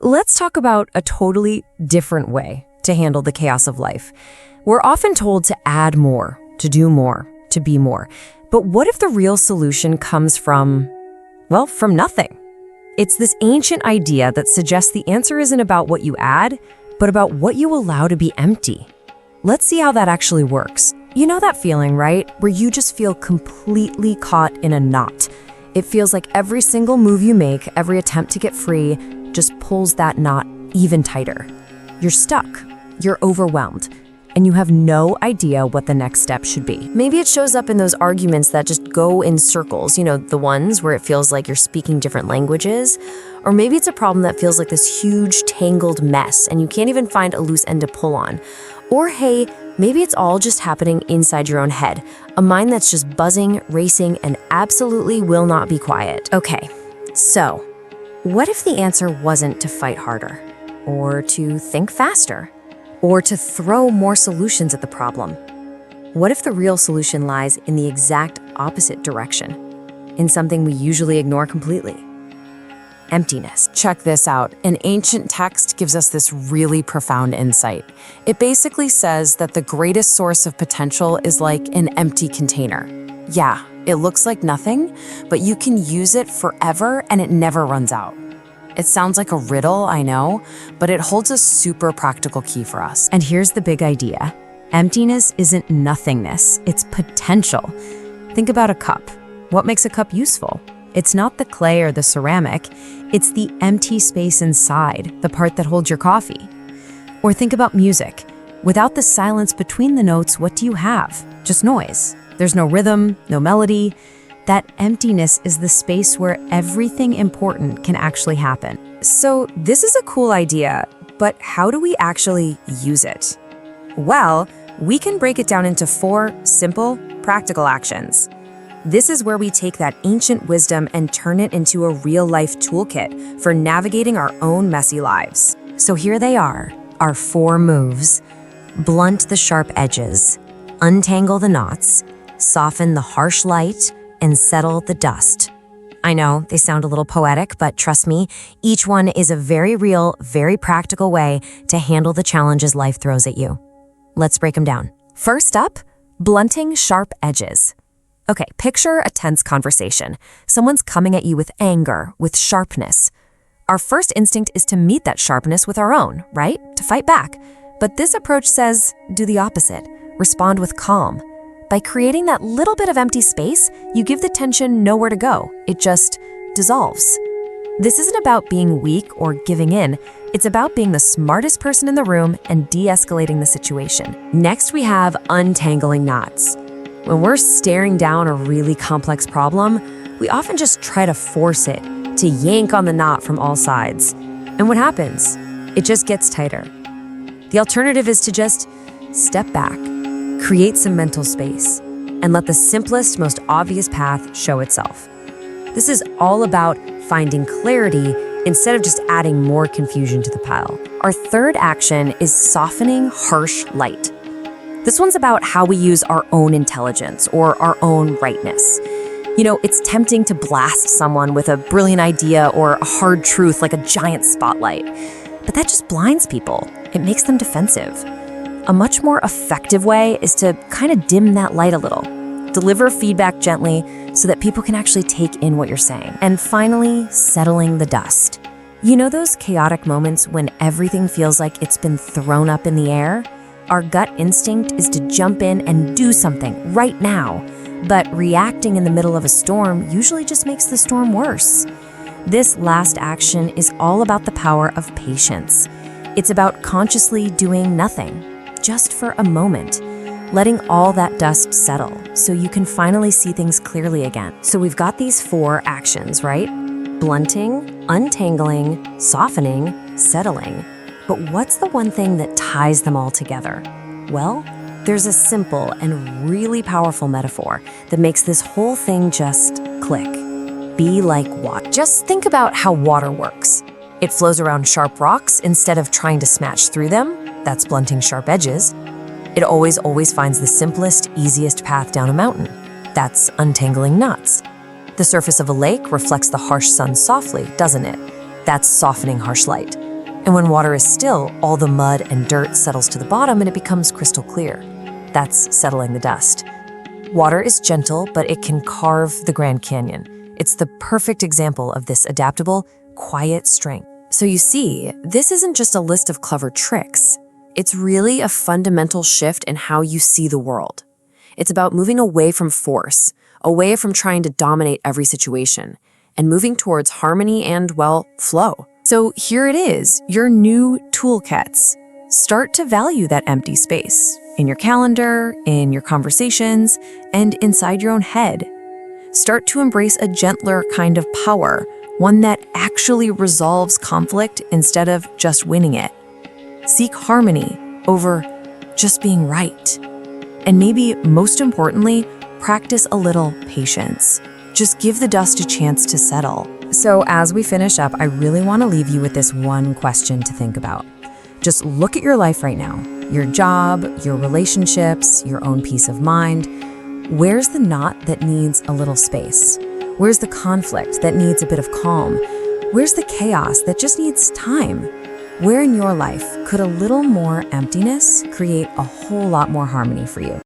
Let's talk about a totally different way to handle the chaos of life. We're often told to add more, to do more, to be more. But what if the real solution comes from nothing? It's this ancient idea that suggests the answer isn't about what you add, but about what you allow to be empty. Let's see how that actually works. You know that feeling, right? Where you just feel completely caught in a knot. It feels like every single move you make, every attempt to get free, just pulls that knot even tighter. You're stuck, you're overwhelmed, and you have no idea what the next step should be. Maybe it shows up in those arguments that just go in circles, the ones where it feels like you're speaking different languages. Or maybe it's a problem that feels like this huge, tangled mess, and you can't even find a loose end to pull on. Or hey, maybe it's all just happening inside your own head, a mind that's just buzzing, racing, and absolutely will not be quiet. Okay, so what if the answer wasn't to fight harder, or to think faster, or to throw more solutions at the problem? What if the real solution lies in the exact opposite direction, in something we usually ignore completely? Emptiness. Check this out. An ancient text gives us this really profound insight. It basically says that the greatest source of potential is like an empty container. Yeah, it looks like nothing, but you can use it forever and it never runs out. It sounds like a riddle, I know, but it holds a super practical key for us. And here's the big idea. Emptiness isn't nothingness, it's potential. Think about a cup. What makes a cup useful? It's not the clay or the ceramic, it's the empty space inside, the part that holds your coffee. Or think about music. Without the silence between the notes, what do you have? Just noise. There's no rhythm, no melody. That emptiness is the space where everything important can actually happen. So this is a cool idea, but how do we actually use it? Well, we can break it down into 4 simple, practical actions. This is where we take that ancient wisdom and turn it into a real-life toolkit for navigating our own messy lives. So here they are, our 4 moves. Blunt the sharp edges, untangle the knots, soften the harsh light, and settle the dust. I know, they sound a little poetic, but trust me, each one is a very real, very practical way to handle the challenges life throws at you. Let's break them down. First up, blunting sharp edges. Okay, picture a tense conversation. Someone's coming at you with anger, with sharpness. Our first instinct is to meet that sharpness with our own, right? To fight back. But this approach says, do the opposite. Respond with calm. By creating that little bit of empty space, you give the tension nowhere to go. It just dissolves. This isn't about being weak or giving in. It's about being the smartest person in the room and de-escalating the situation. Next, we have untangling knots. When we're staring down a really complex problem, we often just try to force it, to yank on the knot from all sides. And what happens? It just gets tighter. The alternative is to just step back, create some mental space, and let the simplest, most obvious path show itself. This is all about finding clarity instead of just adding more confusion to the pile. Our third action is softening harsh light. This one's about how we use our own intelligence or our own rightness. It's tempting to blast someone with a brilliant idea or a hard truth like a giant spotlight. But that just blinds people. It makes them defensive. A much more effective way is to kind of dim that light a little. Deliver feedback gently so that people can actually take in what you're saying. And finally, settling the dust. Those chaotic moments when everything feels like it's been thrown up in the air? Our gut instinct is to jump in and do something right now, but reacting in the middle of a storm usually just makes the storm worse. This last action is all about the power of patience. It's about consciously doing nothing, just for a moment, letting all that dust settle so you can finally see things clearly again. So we've got these 4 actions, right? Blunting, untangling, softening, settling. But what's the one thing that ties them all together? Well, there's a simple and really powerful metaphor that makes this whole thing just click. Be like water. Just think about how water works. It flows around sharp rocks instead of trying to smash through them. That's blunting sharp edges. It always finds the simplest, easiest path down a mountain. That's untangling knots. The surface of a lake reflects the harsh sun softly, doesn't it? That's softening harsh light. And when water is still, all the mud and dirt settles to the bottom and it becomes crystal clear. That's settling the dust. Water is gentle, but it can carve the Grand Canyon. It's the perfect example of this adaptable, quiet strength. So you see, this isn't just a list of clever tricks. It's really a fundamental shift in how you see the world. It's about moving away from force, away from trying to dominate every situation, and moving towards harmony and, well, flow. So here it is, your new toolkits. Start to value that empty space in your calendar, in your conversations, and inside your own head. Start to embrace a gentler kind of power, one that actually resolves conflict instead of just winning it. Seek harmony over just being right. And maybe most importantly, practice a little patience. Just give the dust a chance to settle. So as we finish up, I really want to leave you with this one question to think about. Just look at your life right now, your job, your relationships, your own peace of mind. Where's the knot that needs a little space? Where's the conflict that needs a bit of calm? Where's the chaos that just needs time? Where in your life could a little more emptiness create a whole lot more harmony for you?